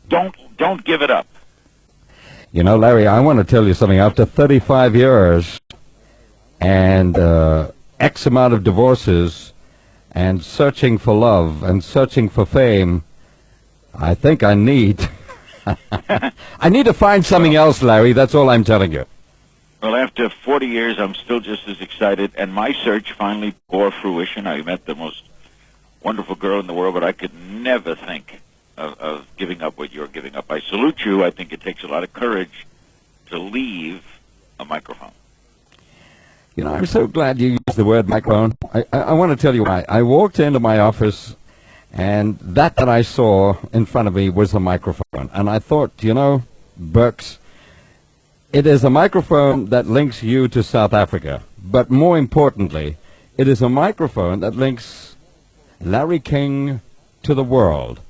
Don't give it up. You know, Larry, I want to tell you something. After 35 years and X amount of divorces and searching for love and searching for fame, I think I need I need to find something else, Larry. That's all I'm telling you. Well, after 40 years, I'm still just as excited, and my search finally bore fruition. I met the most wonderful girl in the world, but I could never think of giving up what you're giving up. I salute you. I think it takes a lot of courage to leave a microphone. You know, I'm so glad you used the word microphone. I want to tell you why. I walked into my office, and that I saw in front of me was a microphone. And I thought, you know, Berks, it is a microphone that links you to South Africa. But more importantly, it is a microphone that links Larry King to the world.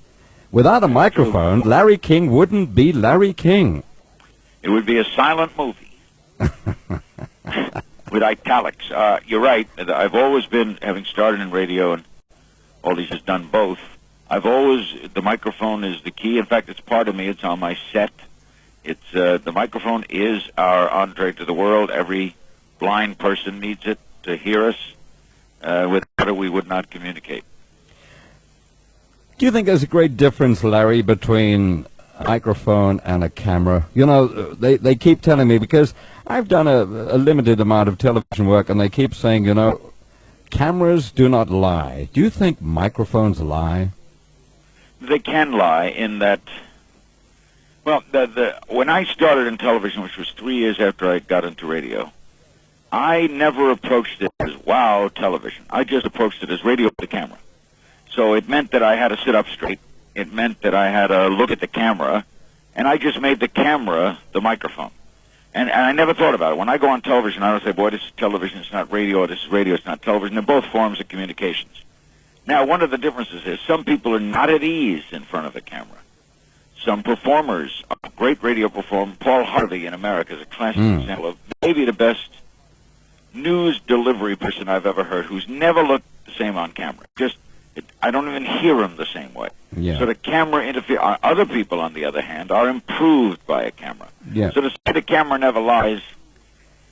Without a microphone, Larry King wouldn't be Larry King. It would be a silent movie with italics. You're right. I've always been, having started in radio and all these has done both, the microphone is the key. In fact, it's part of me. It's on my set. It's the microphone is our entree to the world. Every blind person needs it to hear us. Without it, we would not communicate. Do you think there's a great difference, Larry, between a microphone and a camera? You know, they keep telling me, because I've done a limited amount of television work, and they keep saying, you know, cameras do not lie. Do you think microphones lie? They can lie in that, well, when I started in television, which was 3 years after I got into radio, I never approached it as, wow, television. I just approached it as radio with the camera. So it meant that I had to sit up straight. It meant that I had to look at the camera, and I just made the camera the microphone. And I never thought about it. When I go on television, I don't say, boy, this is television, it's not radio, or this is radio, it's not television. They're both forms of communications. Now, one of the differences is some people are not at ease in front of the camera. Some performers, a great radio performer, Paul Harvey in America is a classic example of maybe the best news delivery person I've ever heard, who's never looked the same on camera. I don't even hear him the same way. Yeah. So the camera interferes. Other people, on the other hand, are improved by a camera. Yeah. So to say the camera never lies,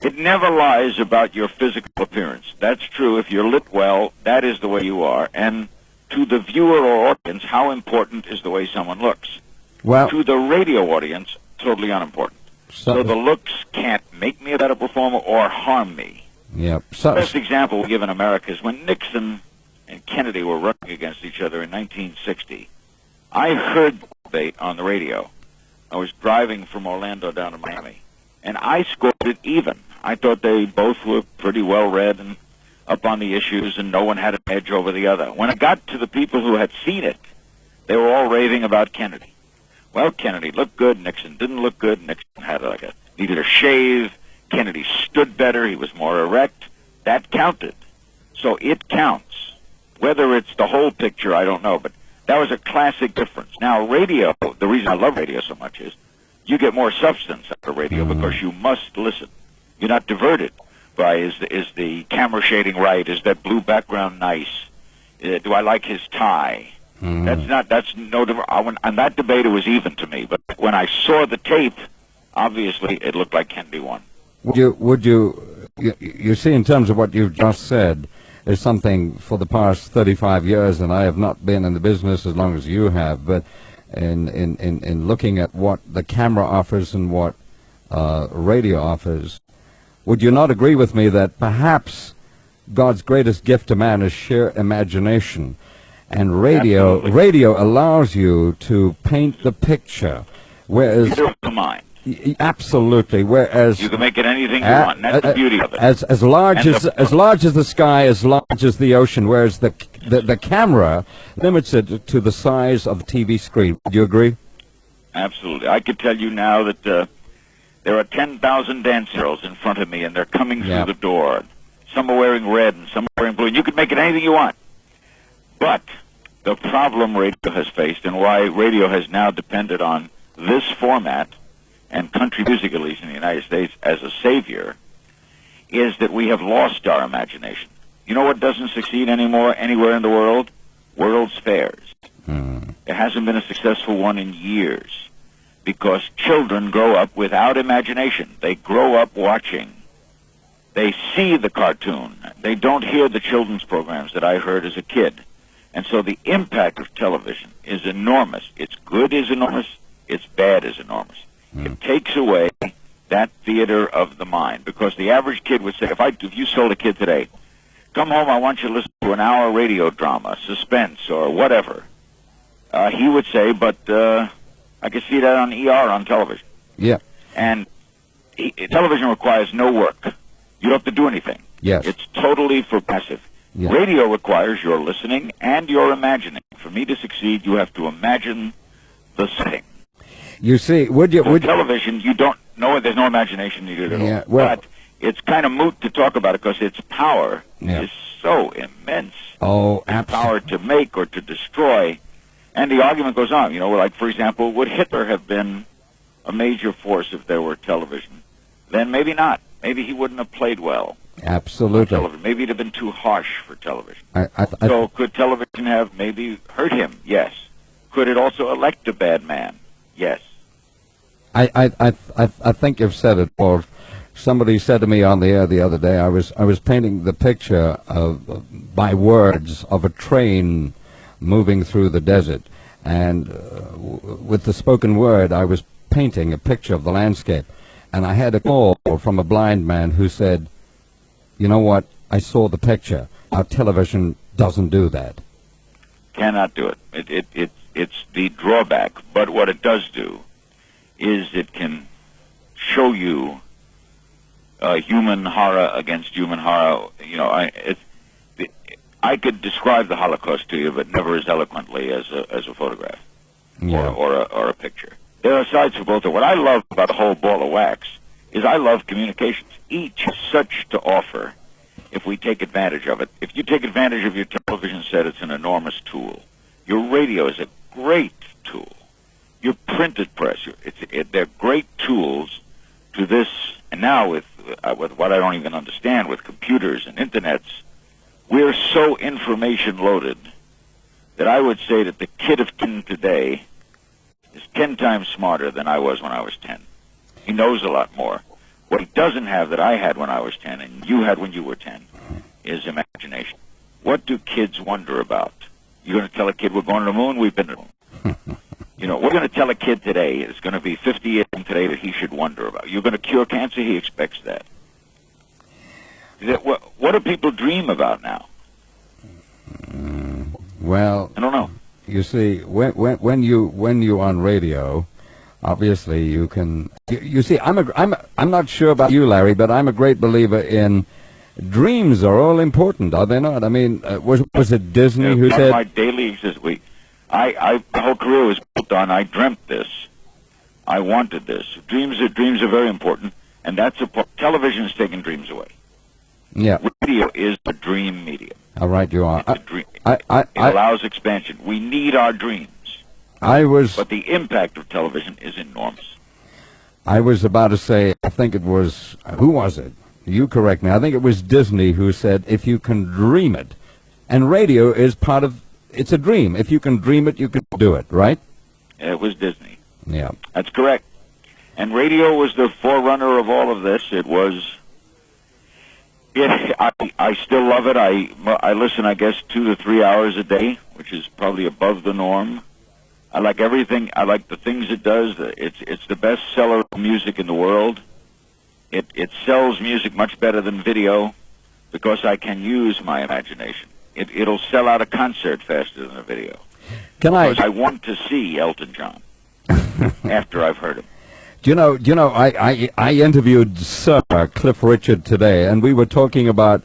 it never lies about your physical appearance. That's true. If you're lit well, that is the way you are. And to the viewer or audience, how important is the way someone looks? Well, to the radio audience, totally unimportant. So the looks can't make me a better performer or harm me. Yeah. The best example we give in America is when Nixon and Kennedy were running against each other in 1960. I heard the debate on the radio. I was driving from Orlando down to Miami, and I scored it even. I thought they both were pretty well read and up on the issues, and no one had an edge over the other. When it got to the people who had seen it, they were all raving about Kennedy. Well, Kennedy looked good. Nixon didn't look good. Nixon had needed a shave. Kennedy stood better. He was more erect. That counted. So it counts. Whether it's the whole picture, I don't know, but that was a classic difference. Now, radio, the reason I love radio so much is you get more substance out of radio because you must listen. You're not diverted by, is the camera shading right? Is that blue background nice? Do I like his tie? That's no different. On that debate, it was even to me. But when I saw the tape, obviously, it looked like Kennedy won. Would you see, in terms of what you've just said, is something for the past 35 years, and I have not been in the business as long as you have, but in looking at what the camera offers and what radio offers, would you not agree with me that perhaps God's greatest gift to man is sheer imagination, and radio allows you to paint the picture, whereas the mind. Absolutely. Whereas you can make it anything you want. And that's the beauty of it. As large as the sky, as large as the ocean. Whereas the camera limits it to the size of the TV screen. Do you agree? Absolutely. I could tell you now that there are 10,000 dance girls in front of me, and they're coming through the door. Some are wearing red, and some are wearing blue. And you can make it anything you want. But the problem radio has faced, and why radio has now depended on this format and country music, at least in the United States, as a savior, is that we have lost our imagination. You know what doesn't succeed anymore anywhere in the world? World's fairs. It hasn't been a successful one in years because children grow up without imagination. They grow up watching. They see the cartoon. They don't hear the children's programs that I heard as a kid. And so the impact of television is enormous. Its good is enormous. Its bad is enormous. It takes away that theater of the mind because the average kid would say, if you told a kid today, come home, I want you to listen to an hour radio drama, suspense, or whatever, he would say, but I could see that on ER on television. Yeah. And television requires no work. You don't have to do anything. Yes. It's totally for passive. Yeah. Radio requires your listening and your imagining. For me to succeed, you have to imagine the setting. You see, television, you don't know it. There's no imagination needed at all. Well, but it's kind of moot to talk about it because its power is so immense. Oh, its power to make or to destroy. And the argument goes on. Like, for example, would Hitler have been a major force if there were television? Then maybe not. Maybe he wouldn't have played well. Absolutely. Maybe it'd have been too harsh for television. So could television have maybe hurt him? Yes. Could it also elect a bad man? Yes. I think you've said it, Paul. Somebody said to me on the air the other day, I was painting the picture by words of a train moving through the desert, and with the spoken word, I was painting a picture of the landscape, and I had a call from a blind man who said, "You know what? I saw the picture. Our television doesn't do that." Cannot do it. It's the drawback. But what it does do is it can show you human horror against human horror. I could describe the Holocaust to you, but never as eloquently as a photograph or a picture. There are sides for both. What I love about the whole ball of wax is I love communications. Each has such to offer if we take advantage of it. If you take advantage of your television set, it's an enormous tool. Your radio is a great tool. Your printed press, they're great tools to this. And now with what I don't even understand, with computers and internets, we're so information loaded that I would say that the kid of 10 today is 10 times smarter than I was when I was 10. He knows a lot more. What he doesn't have that I had when I was 10 and you had when you were 10 is imagination. What do kids wonder about? You're going to tell a kid we're going to the moon? We've been to the moon. We're going to tell a kid today, it's going to be 50 years from today, that he should wonder about. You're going to cure cancer? He expects that. What do people dream about now? Well, I don't know. You see, when you on radio, obviously you can. You see, I'm not sure about you, Larry, but I'm a great believer in dreams are all important, are they not? I mean, was it Disney who said? My daily existence. My whole career was built on I dreamt this, I wanted this. Dreams are very important, and that's a part. Television is taking dreams away. Yeah. Radio is the dream medium. All right, you are. It allows expansion. We need our dreams. But the impact of television is enormous. I was about to say, I think it was, who was it? You correct me. I think it was Disney who said, if you can dream it, and radio is part of, it's a dream. If you can dream it, you can do it, right? It was Disney. Yeah. That's correct. And radio was the forerunner of all of this. It was... I still love it. I listen, I guess, 2 to 3 hours a day, which is probably above the norm. I like everything. I like the things it does. It's the best seller of music in the world. It sells music much better than video because I can use my imagination. It'll sell out a concert faster than a video. Because I want to see Elton John after I've heard him. Do you know, I interviewed Sir Cliff Richard today, and we were talking about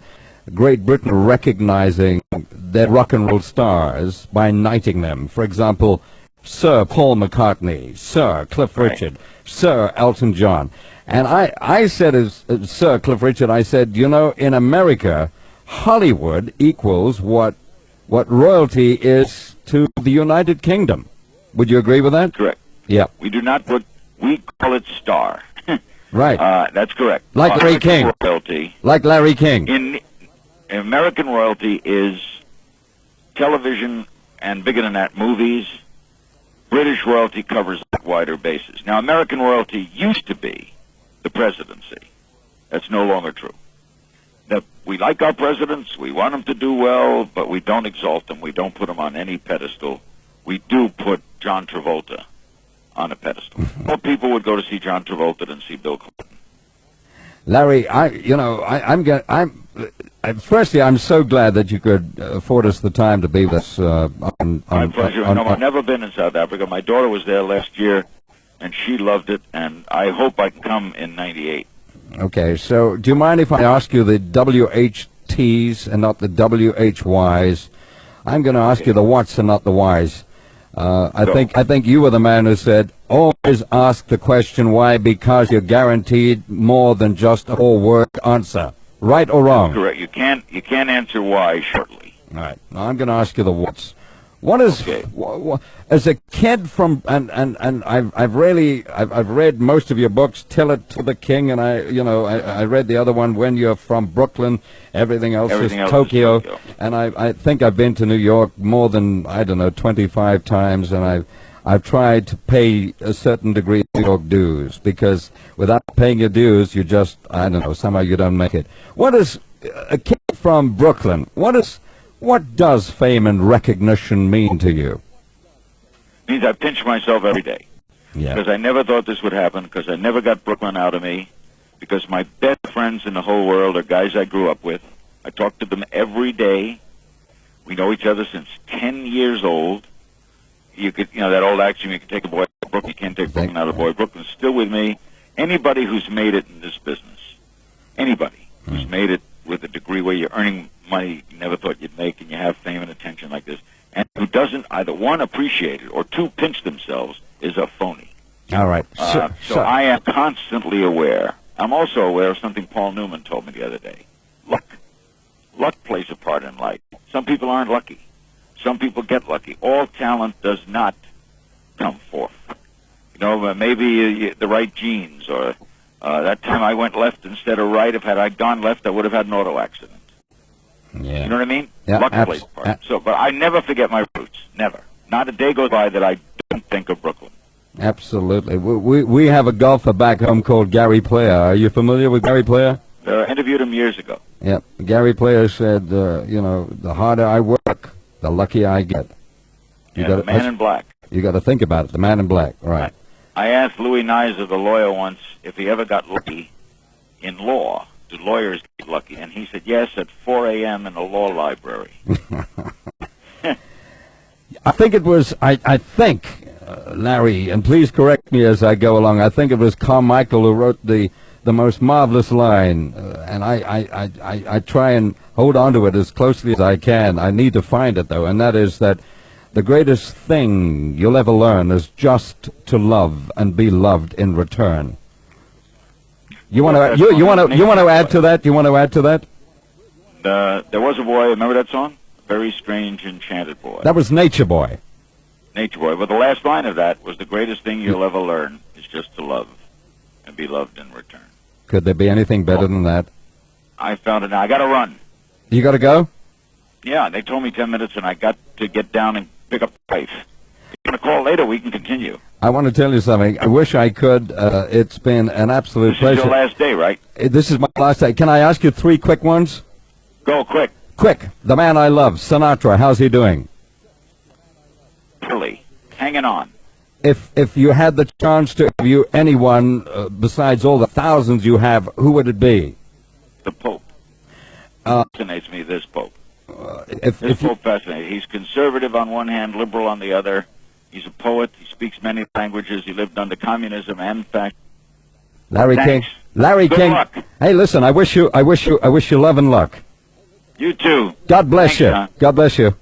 Great Britain recognizing their rock and roll stars by knighting them. For example, Sir Paul McCartney, Sir Cliff Richard, Sir Elton John. And I said, as Sir Cliff Richard, I said, in America, Hollywood equals what royalty is to the United Kingdom. Would you agree with that? Correct. Yeah. We call it star. Right. That's correct. Like Larry King. Royalty. Like Larry King. In American royalty is television and bigger than that, movies. British royalty covers that wider basis. Now, American royalty used to be the presidency. That's no longer true. That we like our presidents, we want them to do well, but we don't exalt them. We don't put them on any pedestal. We do put John Travolta on a pedestal. More people would go to see John Travolta than see Bill Clinton. Larry, firstly, I'm so glad that you could afford us the time to be with us. My pleasure. I've never been in South Africa. My daughter was there last year, and she loved it, and I hope I can come in '98. Okay, so do you mind if I ask you the WHTs and not the WHYs? I'm going to ask you the whats and not the whys. I think you were the man who said, always ask the question why, because you're guaranteed more than just a four-word answer. Right or wrong? That's correct. You can't answer why shortly. All right. Now I'm going to ask you the whats. What is, as a kid from, and I've read most of your books, Tell It to the King, and I read the other one, When You're From Brooklyn, everything else is Tokyo. And I think I've been to New York more than, 25 times, and I've tried to pay a certain degree of New York dues, because without paying your dues, you just, somehow you don't make it. What is, a kid from Brooklyn, what does fame and recognition mean to you? It means I pinch myself every day. Yeah. Because I never thought this would happen, because I never got Brooklyn out of me, because my best friends in the whole world are guys I grew up with. I talk to them every day. We know each other since 10 years old. You could, that old axiom, you can take a boy out of Brooklyn, you can't take Brooklyn out of a boy. Brooklyn's still with me. Anybody who's made it in this business, anybody who's made it with a degree where you're earning money you never thought you'd make, and you have fame and attention like this, and who doesn't either, one, appreciate it, or two, pinch themselves, is a phony. All right. So I am constantly aware. I'm also aware of something Paul Newman told me the other day. Luck. Luck plays a part in life. Some people aren't lucky. Some people get lucky. All talent does not come forth. Maybe the right genes, or that time I went left instead of right. If had I gone left, I would have had an auto accident. Yeah. You know what I mean? Yeah, Luck plays a part. But I never forget my roots. Never. Not a day goes by that I don't think of Brooklyn. Absolutely. We have a golfer back home called Gary Player. Are you familiar with Gary Player? I interviewed him years ago. Yeah. Gary Player said, the harder I work, the luckier I get. The man in black. You got to think about it. The man in black. Right. I asked Louis Nizer, the lawyer, once if he ever got lucky in law. Do lawyers get lucky? And he said, yes, at 4 a.m. in a law library. I think it was, I think, Larry, and please correct me as I go along, I think it was Carmichael who wrote the most marvelous line, and I try and hold on to it as closely as I can. I need to find it, though, and that is that the greatest thing you'll ever learn is just to love and be loved in return. You want to add to that? You want to add to that? There was a boy. Remember that song? Very strange, enchanted boy. That was Nature Boy. Nature Boy. But the last line of that was, the greatest thing you'll ever learn is just to love and be loved in return. Could there be anything better than that? I found it now. I got to run. You got to go? Yeah, they told me 10 minutes, and I got to get down and pick up the wife. If you want to call later, we can continue. I want to tell you something. I wish I could. It's been an absolute pleasure. This is your last day, right? This is my last day. Can I ask you 3 quick ones? Go, quick. Quick. The man I love, Sinatra. How's he doing? Really. Hanging on. If you had the chance to interview anyone besides all the thousands you have, who would it be? The Pope. Fascinates me, this Pope. This Pope fascinates. He's conservative on one hand, liberal on the other. He's a poet. He speaks many languages. He lived under communism and fascism. Larry Thanks. King. Larry Good King. Luck. Hey, listen. I wish you love and luck. You too. God bless Thanks, you. John. God bless you.